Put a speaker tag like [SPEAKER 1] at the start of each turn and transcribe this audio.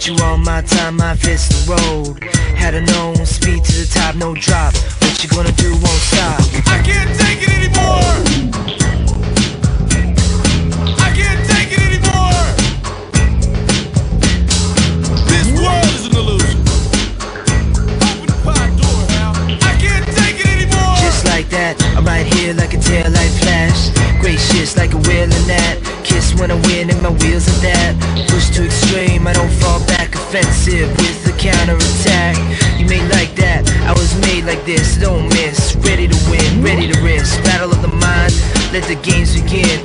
[SPEAKER 1] You on my time, my fist the road. Had a known speed to the top, no drop. What you gonna do won't stop.
[SPEAKER 2] I can't take it anymore. I can't take it anymore. This world is an illusion. Open the pod door now. I can't take it anymore.
[SPEAKER 1] Just like that, I'm right here like a tail light flash. Gracious like a wheel in that. Kiss when I win and my wheels are that. Push to extreme, I don't fall back. Offensive with the counterattack. You made like that, I was made like this. Don't miss, ready to win, ready to risk. Battle of the mind, let the games begin.